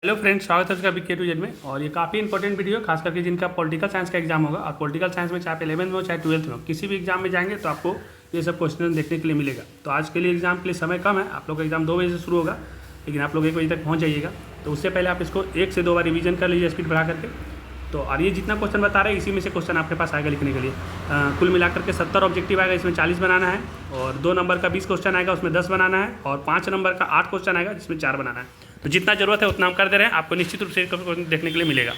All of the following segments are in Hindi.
हेलो फ्रेंड्स, स्वागत है उसका बीके टू जेड में। और ये काफ़ी इंपॉर्टेंट वीडियो है, खास करके जिनका पॉलिटिकल साइंस का एग्जाम होगा। और पॉलिटिकल साइंस में चाहे 11th में हो चाहे 12th में हो, किसी भी एग्जाम में जाएंगे तो आपको ये सब क्वेश्चन देखने के लिए मिलेगा। तो आज के लिए एग्जाम के लिए समय कम है, आप लोग का एग्जाम 2 बजे से शुरू होगा, लेकिन आप लोग 1 बजे तक पहुँच जाइएगा। तो उससे पहले आप इसको 1 से 2 बार रिवीजन कर लीजिए स्पीड बढ़ा करके। तो और ये जितना क्वेश्चन बता रहे हैं इसी में से क्वेश्चन आपके पास आएगा लिखने के लिए। कुल मिलाकर के 70 ऑब्जेक्टिव आएगा, इसमें 40 बनाना है। और 2 नंबर का 20 क्वेश्चन आएगा, उसमें 10 बनाना है। और 5 नंबर का 8 क्वेश्चन आएगा, जिसमें 4 बनाना है। तो जितना जरूरत है उतना हम कर दे रहे हैं, आपको निश्चित रूप से देखने के लिए मिलेगा।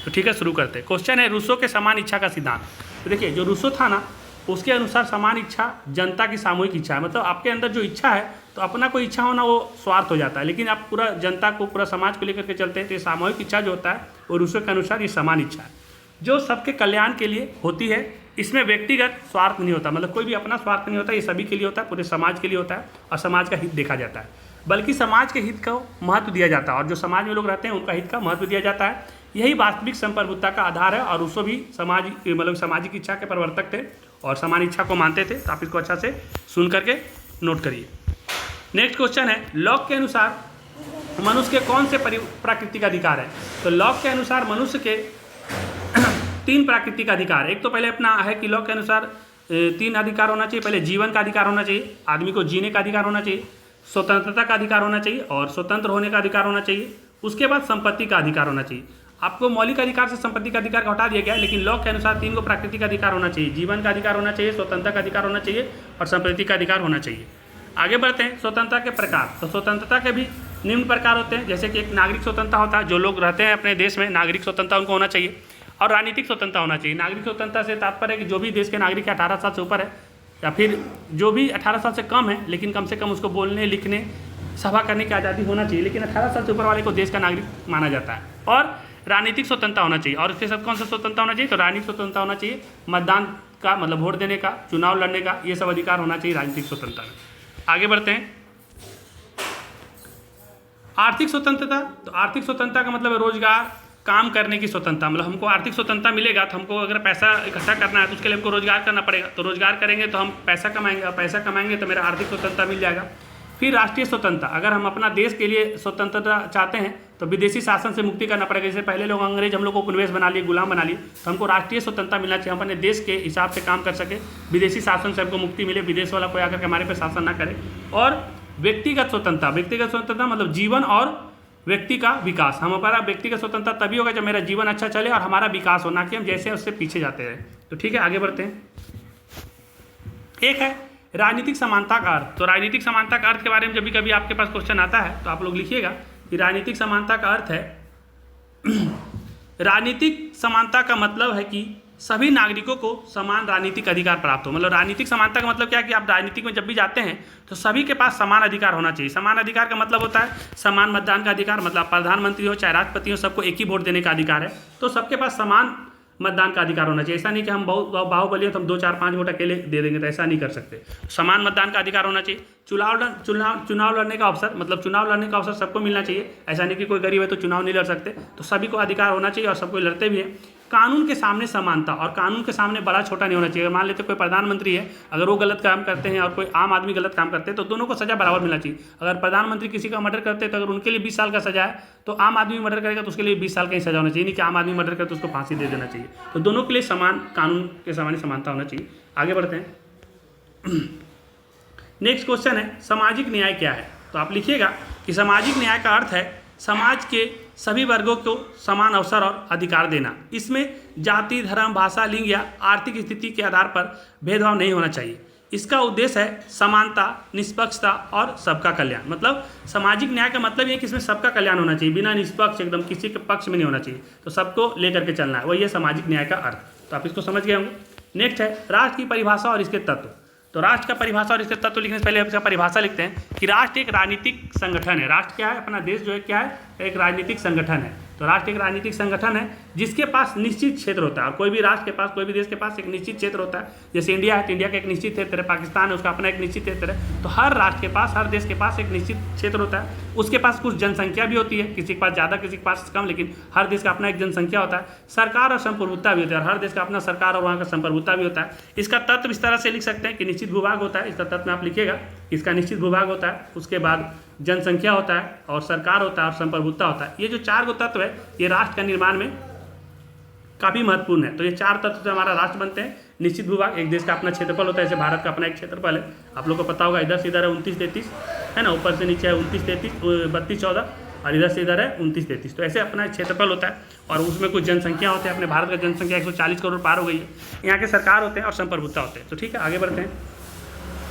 तो ठीक है, शुरू करते हैं। क्वेश्चन है रूसो के समान इच्छा का सिद्धांत। तो देखिए, जो रूसो था ना, उसके अनुसार समान इच्छा जनता की सामूहिक इच्छा है। मतलब आपके अंदर जो इच्छा है, तो अपना कोई इच्छा होना वो स्वार्थ हो जाता है, लेकिन आप पूरा जनता को, पूरा समाज को लेकर के चलते हैं। तो ये सामूहिक इच्छा जो होता है वो रूसो के अनुसार ये समान इच्छा है, जो सबके कल्याण के लिए होती है। इसमें व्यक्तिगत स्वार्थ नहीं होता, मतलब कोई भी अपना स्वार्थ नहीं होता, ये सभी के लिए होता है, पूरे समाज के लिए होता है। और समाज का हित देखा जाता है, बल्कि समाज के हित को महत्व दिया जाता है। और जो समाज में लोग रहते हैं उनका हित का महत्व दिया जाता है। यही वास्तविक संप्रभुता का आधार है। और रूसो भी सामाजिक इच्छा के प्रवर्तक थे और समान इच्छा को मानते थे। तो आप इसको अच्छा से सुन करके नोट करिए। नेक्स्ट क्वेश्चन है, लॉक के अनुसार मनुष्य के कौन से प्राकृतिक अधिकार है। तो लॉक के अनुसार मनुष्य के 3 प्राकृतिक अधिकार। एक तो पहले अपना है कि लॉक के अनुसार 3 अधिकार होना चाहिए। पहले जीवन का अधिकार होना चाहिए, आदमी को जीने का अधिकार होना चाहिए, स्वतंत्रता का अधिकार होना चाहिए और स्वतंत्र होने का अधिकार होना चाहिए। उसके बाद संपत्ति का अधिकार होना चाहिए। आपको मौलिक अधिकार से संपत्ति का अधिकार हटा दिया गया, लेकिन लॉक के अनुसार 3 को प्राकृतिक अधिकार होना चाहिए। जीवन का अधिकार होना चाहिए, स्वतंत्रता का अधिकार होना चाहिए और संपत्ति का अधिकार होना चाहिए। आगे बढ़ते हैं, स्वतंत्रता के प्रकार। तो स्वतंत्रता के भी निम्न प्रकार होते हैं, जैसे कि एक नागरिक स्वतंत्रता होता है, जो लोग रहते हैं अपने देश में, नागरिक स्वतंत्रता उनको होना चाहिए। और राजनीतिक स्वतंत्रता होना चाहिए। नागरिक स्वतंत्रता से तात्पर्य है कि जो भी देश के नागरिक 18 साल से ऊपर है, या फिर जो भी 18 साल से कम है, लेकिन कम से कम उसको बोलने, लिखने, सभा करने की आज़ादी होना चाहिए, लेकिन 18 साल से ऊपर वाले को देश का नागरिक माना जाता है। और राजनीतिक स्वतंत्रता होना चाहिए। और इसके साथ कौन सा स्वतंत्रता होना चाहिए, तो राजनीतिक स्वतंत्रता होना चाहिए। मतदान का मतलब वोट देने का, चुनाव लड़ने का, ये सब अधिकार होना चाहिए राजनीतिक स्वतंत्रता में। आगे बढ़ते हैं, आर्थिक स्वतंत्रता। तो आर्थिक स्वतंत्रता का मतलब है रोजगार, काम करने की स्वतंत्रता। मतलब हमको आर्थिक स्वतंत्रता मिलेगा तो हमको अगर पैसा इकट्ठा करना है तो उसके लिए हमको रोजगार करना पड़ेगा। तो रोजगार करेंगे तो हम पैसा कमाएंगे, और पैसा कमाएंगे तो मेरा आर्थिक स्वतंत्रता मिल जाएगा। फिर राष्ट्रीय स्वतंत्रता, अगर हम अपना देश के लिए स्वतंत्रता चाहते हैं तो विदेशी शासन से मुक्ति करना पड़ेगा। जैसे पहले लोग अंग्रेज हम लोग को उपनिवेश बना लिए, गुलाम बना लिए, तो हमको राष्ट्रीय स्वतंत्रता मिलना चाहिए। हम अपने देश के हिसाब से काम कर सके, विदेशी शासन से हमको मुक्ति मिले, विदेश वाला कोई आकर के हमारे पे शासन ना करे। और व्यक्तिगत स्वतंत्रता, व्यक्तिगत स्वतंत्रता मतलब जीवन और व्यक्ति का विकास। हम हमारा व्यक्तिगत स्वतंत्रता तभी होगा जब मेरा जीवन अच्छा चले और हमारा विकास हो, ना कि हम जैसे उससे पीछे जाते हैं। तो ठीक है, आगे बढ़ते हैं। एक है राजनीतिक समानता का अर्थ। तो राजनीतिक समानता का अर्थ के बारे में जब भी कभी आपके पास क्वेश्चन आता है तो आप लोग लिखिएगा कि राजनीतिक समानता का अर्थ है राजनीतिक समानता का मतलब है कि सभी नागरिकों को समान राजनीतिक अधिकार प्राप्त हो। मतलब राजनीतिक समानता का मतलब क्या है कि आप राजनीतिक में जब भी जाते हैं तो सभी के पास समान अधिकार होना चाहिए। समान अधिकार का मतलब होता है समान मतदान का अधिकार, मतलब प्रधानमंत्री हो चाहे राष्ट्रपति हो, सबको एक ही वोट देने का अधिकार है। तो सबके पास समान मतदान का अधिकार होना चाहिए। ऐसा नहीं कि हम बहुत बाहुबली हो तो हम 2, 4, 5 वोट अकेले दे देंगे, तो ऐसा नहीं कर सकते। समान मतदान का अधिकार होना चाहिए। चुनाव लड़ने का अवसर, मतलब चुनाव लड़ने का अवसर सबको मिलना चाहिए। ऐसा नहीं कि कोई गरीब है तो चुनाव नहीं लड़ सकते, तो सभी को अधिकार होना चाहिए और सबको लड़ते भी हैं। कानून के सामने समानता, और कानून के सामने बड़ा छोटा नहीं होना चाहिए। अगर मान लेते कोई प्रधानमंत्री है, अगर वो गलत काम करते हैं और कोई आम आदमी गलत काम करते हैं तो दोनों को सजा बराबर मिलना चाहिए। अगर प्रधानमंत्री किसी का मर्डर करते हैं तो अगर उनके लिए 20 साल का सजा है, तो आम आदमी मर्डर करेगा तो उसके लिए 20 साल का ही सजा होना चाहिए। नहीं कि आम आदमी मर्डर करे तो उसको फांसी दे देना चाहिए। तो दोनों के लिए समान, कानून के सामने समानता होना चाहिए। आगे बढ़ते हैं। नेक्स्ट क्वेश्चन है, सामाजिक न्याय क्या है। तो आप लिखिएगा कि सामाजिक न्याय का अर्थ है समाज के सभी वर्गों को समान अवसर और अधिकार देना। इसमें जाति, धर्म, भाषा, लिंग या आर्थिक स्थिति के आधार पर भेदभाव नहीं होना चाहिए। इसका उद्देश्य है समानता, निष्पक्षता और सबका कल्याण। मतलब सामाजिक न्याय का मतलब ये कि इसमें सबका कल्याण होना चाहिए, बिना निष्पक्ष एकदम किसी के पक्ष में नहीं होना चाहिए। तो सबको लेकर के चलना है, वही है सामाजिक न्याय का अर्थ। तो आप इसको समझ गए होंगे। नेक्स्ट है राष्ट्र की परिभाषा और इसके तत्व। तो राष्ट्र का परिभाषा और इसके तत्व लिखने से पहले इसका परिभाषा लिखते हैं कि राष्ट्र एक राजनीतिक संगठन है। राष्ट्र क्या है, अपना देश जो है क्या है, एक राजनीतिक संगठन है। तो राष्ट्र एक राजनीतिक संगठन है जिसके पास निश्चित क्षेत्र होता है। और कोई भी राष्ट्र के पास, कोई भी देश के पास एक निश्चित क्षेत्र होता है। जैसे इंडिया है तो इंडिया का एक निश्चित क्षेत्र है, पाकिस्तान है उसका अपना एक निश्चित क्षेत्र है। तो हर राष्ट्र के पास, हर देश के पास एक निश्चित क्षेत्र होता है। उसके पास कुछ जनसंख्या भी होती है, किसी के पास ज़्यादा, किसी के पास कम, लेकिन हर देश का अपना एक जनसंख्या होता है। सरकार और संप्रभुता भी होती है, और हर देश का अपना सरकार और वहाँ का संप्रभुता भी होता है। इसका तत्व इस तरह से लिख सकते हैं कि निश्चित भूभाग होता है। इसका तत्व में आप लिखिएगा कि इसका निश्चित भूभाग होता है, उसके बाद जनसंख्या होता है, और सरकार होता है, और संप्रभुता होता है। ये जो 4 तत्व है ये राष्ट्र का निर्माण में काफ़ी महत्वपूर्ण है। तो ये 4 तत्व से हमारा राष्ट्र बनते हैं। निश्चित भूभाग, एक देश का अपना क्षेत्रफल होता है, जैसे भारत का अपना एक क्षेत्रफल है, आप लोग को पता होगा, इधर से इधर है 29-33 है ना, ऊपर से नीचे है 29-33 32-14, और इधर से इधर है 29-33। तो ऐसे अपना क्षेत्रफल होता है, और उसमें कुछ जनसंख्या होते हैं। अपने भारत का जनसंख्या 140 करोड़ पार हो गई है। यहाँ के सरकार होते हैं और संप्रभुता होते हैं। तो ठीक है, आगे बढ़ते हैं।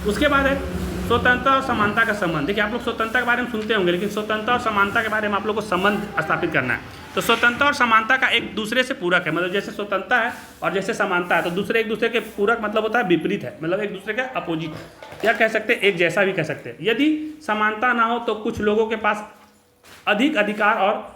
उसके बाद है स्वतंत्रता और समानता का संबंध। देखिए, आप लोग स्वतंत्रता के बारे में सुनते होंगे, लेकिन स्वतंत्रता और समानता के बारे में आप लोग को संबंध स्थापित करना है। तो स्वतंत्रता और समानता का एक दूसरे से पूरक है, मतलब जैसे स्वतंत्रता है और जैसे समानता है, तो दूसरे एक दूसरे के पूरक मतलब होता है विपरीत है, मतलब एक दूसरे के अपोजिट, या कह सकते हैं एक जैसा भी कह सकते हैं। यदि समानता ना हो तो कुछ लोगों के पास अधिक अधिकार और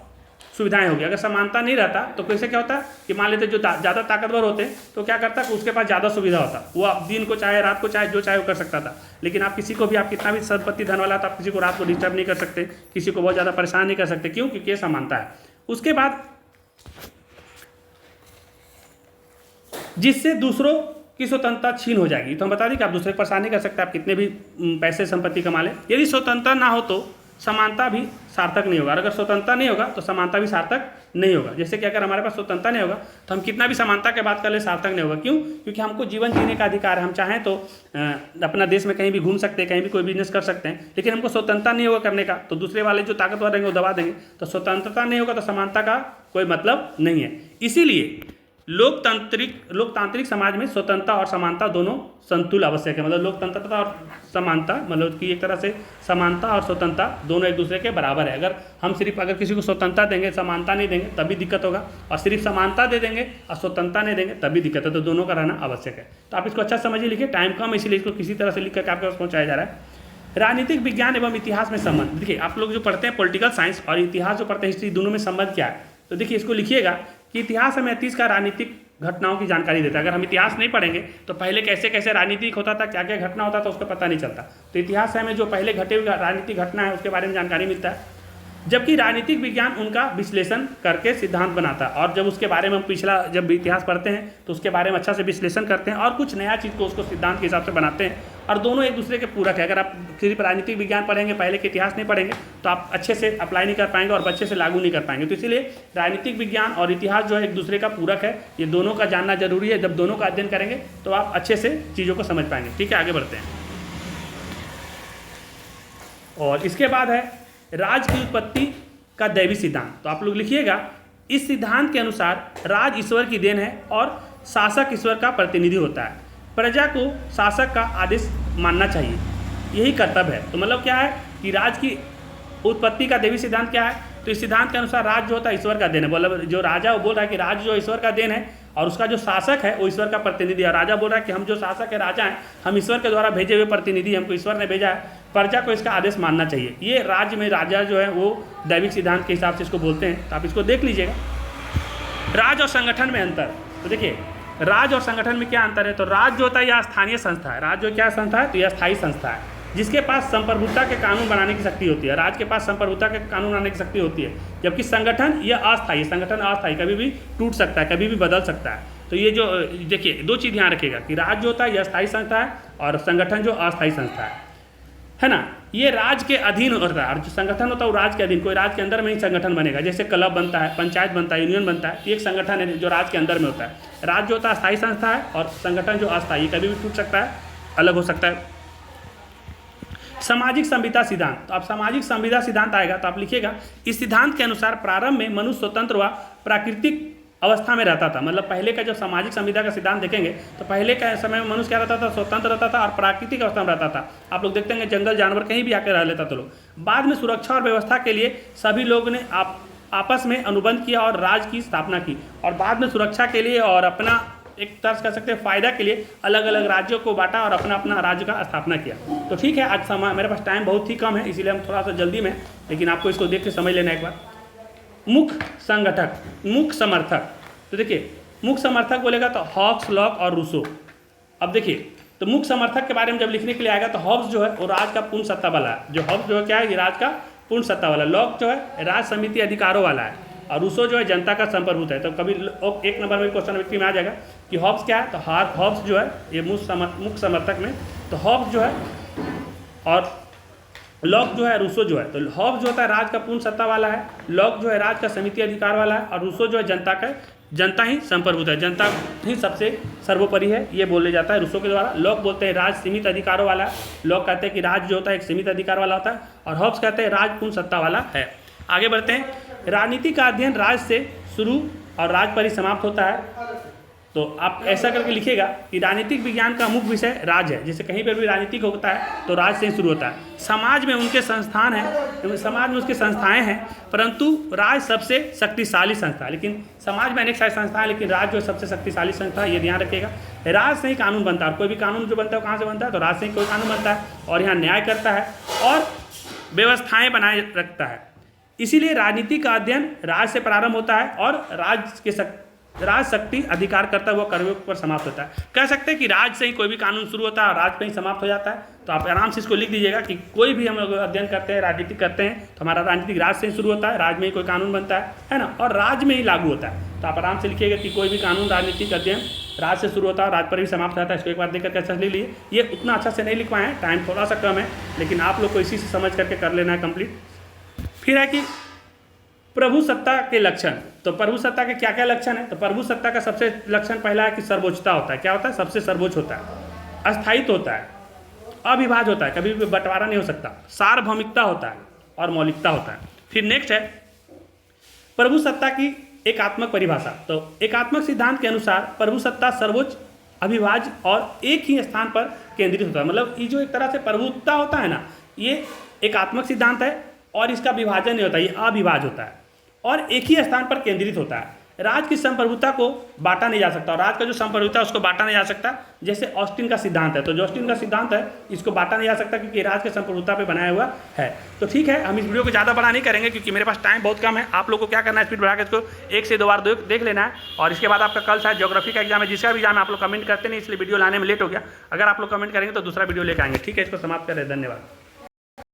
सुविधाएं होगी। अगर समानता नहीं रहता तो कैसे क्या होता है कि मान लेते जो ज़्यादा ताकतवर होते हैं तो क्या करता है, उसके पास ज़्यादा सुविधा होता, वो आप दिन को चाहे रात को चाहे जो चाहे वो कर सकता था। लेकिन आप किसी को भी, आप कितना भी संपत्ति धन वाला, तो आप किसी को रात को डिस्टर्ब नहीं कर सकते, किसी को बहुत ज़्यादा परेशान नहीं कर सकते। क्यों? क्योंकि ये समानता है। उसके बाद जिससे दूसरों की स्वतंत्रता छीन हो जाएगी। तो हम बता दें कि आप दूसरे को परेशान नहीं कर सकते, आप कितने भी पैसे संपत्ति कमा लें। यदि स्वतंत्रता ना हो तो समानता भी सार्थक नहीं होगा, और अगर स्वतंत्रता नहीं होगा तो समानता भी सार्थक नहीं होगा। जैसे कि अगर हमारे पास स्वतंत्रता नहीं होगा तो हम कितना भी समानता की बात कर ले, सार्थक नहीं होगा। क्यों? क्योंकि हमको जीवन जीने का अधिकार है। हम चाहें तो अपना देश में कहीं भी घूम सकते हैं, कहीं भी कोई बिजनेस कर सकते हैं, लेकिन हमको स्वतंत्रता नहीं होगा करने का, तो दूसरे वाले जो ताकतवर रहेंगे वो दबा देंगे। तो स्वतंत्रता नहीं होगा तो समानता का कोई मतलब नहीं है। इसीलिए लोकतांत्रिक समाज में स्वतंत्रता और समानता दोनों संतुल आवश्यक है। मतलब लोकतंत्रता और समानता, मतलब कि एक तरह से समानता और स्वतंत्रता दोनों एक दूसरे के बराबर है। अगर किसी को स्वतंत्रता देंगे, समानता नहीं देंगे तभी दिक्कत होगा, और सिर्फ समानता दे देंगे और स्वतंत्रता नहीं देंगे तभी दिक्कत है। तो दोनों का रहना आवश्यक है। तो आप इसको अच्छा समझिए, लिखिए, टाइम कम है इसलिए इसको किसी तरह से लिख करके आपके पास पहुँचाया जा रहा है। राजनीतिक विज्ञान एवं इतिहास में संबंध। देखिए, आप लोग जो पढ़ते हैं पॉलिटिकल साइंस और इतिहास जो पढ़ते हैं हिस्ट्री, दोनों में संबंध क्या है। तो देखिए, इसको लिखिएगा कि इतिहास हमें अतीत का राजनीतिक घटनाओं की जानकारी देता है। अगर हम इतिहास नहीं पढ़ेंगे तो पहले कैसे कैसे राजनीतिक होता था, क्या क्या घटना होता था, उसका पता नहीं चलता। तो इतिहास से हमें जो पहले घटे हुए राजनीतिक घटना है उसके बारे में जानकारी मिलता है, जबकि राजनीतिक विज्ञान उनका विश्लेषण करके सिद्धांत बनाता है। और जब उसके बारे में हम पिछला जब इतिहास पढ़ते हैं तो उसके बारे में अच्छा से विश्लेषण करते हैं और कुछ नया चीज़ को उसको सिद्धांत के हिसाब से बनाते हैं, और दोनों एक दूसरे के पूरक है। अगर आप सिर्फ राजनीतिक विज्ञान पढ़ेंगे, पहले के इतिहास नहीं पढ़ेंगे, तो आप अच्छे से अप्लाई नहीं कर पाएंगे और अच्छे से लागू नहीं कर पाएंगे। तो इसीलिए राजनीतिक विज्ञान और इतिहास जो है एक दूसरे का पूरक है, ये दोनों का जानना जरूरी है। जब दोनों का अध्ययन करेंगे तो आप अच्छे से चीज़ों को समझ पाएंगे। ठीक है, आगे बढ़ते हैं। और इसके बाद है राज की उत्पत्ति का दैवी सिद्धांत। तो आप लोग लिखिएगा, इस सिद्धांत के अनुसार राज ईश्वर की देन है और शासक ईश्वर का प्रतिनिधि होता है। प्रजा को शासक का आदेश मानना चाहिए, यही कर्तव्य है। तो मतलब क्या है कि राज की उत्पत्ति का दैवी सिद्धांत क्या है, तो इस सिद्धांत के अनुसार राज जो होता है ईश्वर का देन है। मतलब जो राजा वो बोल रहा है कि राज जो ईश्वर का देन है और उसका जो शासक है वो ईश्वर का प्रतिनिधि है। राजा बोल रहा है कि हम जो शासक है, राजा हैं, हम ईश्वर के द्वारा भेजे हुए प्रतिनिधि, हमको ईश्वर ने भेजा है, प्रजा को इसका आदेश मानना चाहिए। ये राज्य में राजा जो है वो दैविक सिद्धांत के हिसाब से इसको बोलते हैं। तो आप इसको देख लीजिएगा। राज और संगठन में अंतर। तो देखिए, राज और संगठन में क्या अंतर है, तो राज जो होता है यह स्थानीय संस्था है। राज जो क्या संस्था है, तो यह स्थायी संस्था है जिसके पास संप्रभुता के कानून बनाने की शक्ति होती है। राज के पास संप्रभुता के कानून बनाने की शक्ति होती है, जबकि संगठन यह अस्थायी, संगठन अस्थायी, कभी भी टूट सकता है, कभी भी बदल सकता है। तो ये जो देखिए, दो चीज़ ध्यान रखिएगा कि राज जो होता है यह स्थायी संस्था है और संगठन जो अस्थायी संस्था है ना, ये राज के अधीन होता है। और जो संगठन होता है वो राज के अधीन, कोई राज के अंदर में ही संगठन बनेगा। जैसे क्लब बनता है, पंचायत बनता है, यूनियन बनता है, एक संगठन है जो राज के अंदर में होता है। राज जो होता है स्थायी संस्था है और संगठन जो अस्थायी, कभी भी टूट सकता है, अलग हो सकता है। सामाजिक संविदा सिद्धांत। तो आप सामाजिक संविदा सिद्धांत आएगा तो आप लिखिएगा, इस सिद्धांत के अनुसार प्रारंभ में मनुष्य स्वतंत्र व प्राकृतिक अवस्था में रहता था। मतलब पहले का जो सामाजिक संविदा का सिद्धांत देखेंगे तो पहले के समय में मनुष्य क्या रहता था, स्वतंत्र रहता था और प्राकृतिक अवस्था में रहता था। आप लोग देखते हैं जंगल जानवर कहीं भी आकर रह लेता था लोग। बाद में सुरक्षा और व्यवस्था के लिए सभी लोगों ने आपस में अनुबंध किया और राज की स्थापना की, और बाद में सुरक्षा के लिए और अपना एक तरह कह सकते हैं फायदा के लिए अलग अलग राज्यों को बांटा और अपना अपना राज्य का स्थापना किया। तो ठीक है, आज समय मेरे पास टाइम बहुत ही कम है, इसीलिए हम थोड़ा सा जल्दी में, लेकिन आपको इसको देख के समझ लेना एक बार। मुख्य संगठक, मुख्य समर्थक। तो देखिए, मुख्य समर्थक बोलेगा तो हॉब्स, लॉक और रूसो। अब देखिए, तो मुख्य समर्थक के बारे में जब लिखने के लिए आएगा तो हॉब्स जो है वो राज का पूर्ण सत्ता वाला है। जो हॉब्स जो है क्या है, ये राज का पूर्ण सत्ता वाला। लॉक जो है राज समिति अधिकारों वाला है, और रूसो जो है जनता का संप्रभुत है। तो कभी एक नंबर में क्वेश्चन में आ जाएगा कि हॉब्स क्या है, तो हॉब्स जो है ये मुख्य समर्थक में, तो हॉब्स जो है और लॉक जो है, रूसो जो है, तो हॉब्स जो होता है राज का पूर्ण सत्ता वाला है, लॉक जो है राज का समिति अधिकार वाला है, और रूसो जो है जनता ही संप्रभुता है, जनता ही सबसे सर्वोपरि है, ये बोले जाता है रूसो के द्वारा। लॉक बोलते हैं राज सीमित अधिकारों वाला है, लॉक कहते हैं कि राज जो होता है एक सीमित अधिकार वाला होता है, और हॉब्स कहते हैं राज पूर्ण सत्ता वाला है। आगे बढ़ते हैं। राजनीति का अध्ययन राज से शुरू और राज पर ही समाप्त होता है। तो आप ऐसा करके लिखिएगा कि राजनीतिक विज्ञान का मुख्य विषय राज है, जैसे कहीं पर भी राजनीतिक होता है तो राज से शुरू होता है। समाज में उनके संस्थान हैं, समाज में उसकी संस्थाएं हैं, परंतु राज सबसे शक्तिशाली संस्था है। लेकिन समाज में अनेक सारी संस्थाएं हैं, लेकिन राज जो सबसे शक्तिशाली संस्था है, ये ध्यान रखिएगा। राज से ही कानून बनता है, कोई भी कानून जो बनता है कहाँ से बनता है, तो राज से ही कोई कानून बनता है, और यहाँ न्याय करता है और व्यवस्थाएं बनाए रखता है। इसीलिए राजनीति का अध्ययन राज से प्रारंभ होता है और राज शक्ति अधिकार करता हुआ कर्मयोग पर समाप्त होता है। कह सकते हैं कि राज से ही कोई भी कानून शुरू होता है और राज पे ही समाप्त हो जाता है। तो आप आराम से इसको लिख दीजिएगा कि कोई भी हम लोग अध्ययन करते हैं, राजनीति करते हैं, तो हमारा राजनीतिक राज से ही शुरू होता है, राज में ही कोई कानून बनता है ना, और राज में ही लागू होता है। तो आप आराम से लिखिएगा कि कोई भी कानून राजनीतिक अध्ययन राज से शुरू होता है और राज पर भी समाप्त होता है। इसको एक बार देख करके अच्छा लिख लीजिए। ये उतना अच्छा से नहीं लिख पाए हैं, टाइम थोड़ा सा कम है, लेकिन आप लोग को इसी से समझ करके कर लेना है कंप्लीट। फिर है कि प्रभु सत्ता के लक्षण। तो प्रभु सत्ता के क्या क्या लक्षण है, तो प्रभु सत्ता का सबसे लक्षण पहला है कि सर्वोच्चता होता है। क्या होता है, सबसे सर्वोच्च होता है, अस्थायित्व होता है, अविभाज्य होता है, कभी भी बंटवारा नहीं हो सकता, सार्वभौमिकता होता है और मौलिकता होता है। फिर नेक्स्ट है प्रभु सत्ता की एकात्मक परिभाषा। तो एकात्मक सिद्धांत के अनुसार प्रभु सत्ता सर्वोच्च, अविभाज्य और एक ही स्थान पर केंद्रित होता है। मतलब ये जो एक तरह से प्रभुत्ता होता है ना, ये एकात्मक सिद्धांत है और इसका विभाजन नहीं होता, ये अविभाज्य होता है और एक ही स्थान पर केंद्रित होता है। राज की संप्रभुता को बांटा नहीं जा सकता, और राज का जो संप्रभुता है उसको बांटा नहीं जा सकता। जैसे ऑस्टिन का सिद्धांत है, तो जो ऑस्टिन का सिद्धांत है इसको बांटा नहीं जा सकता क्योंकि राज के संप्रभुता पे बनाया हुआ है। तो ठीक है, हम इस वीडियो को ज़्यादा बड़ा नहीं करेंगे क्योंकि मेरे पास टाइम बहुत कम है। आप लोग को क्या करना है, स्पीड बढ़ा के इसको 1 से 2 बार देख लेना है, और इसके बाद आपका कल शायद ज्योग्राफी का एग्जाम है, जिसका भी एग्जाम आप लोग कमेंट करते नहीं, इसलिए वीडियो लाने में लेट हो गया। अगर आप लोग कमेंट करेंगे तो दूसरा वीडियो लेकर आएंगे। ठीक है, इसको समाप्त करें, धन्यवाद।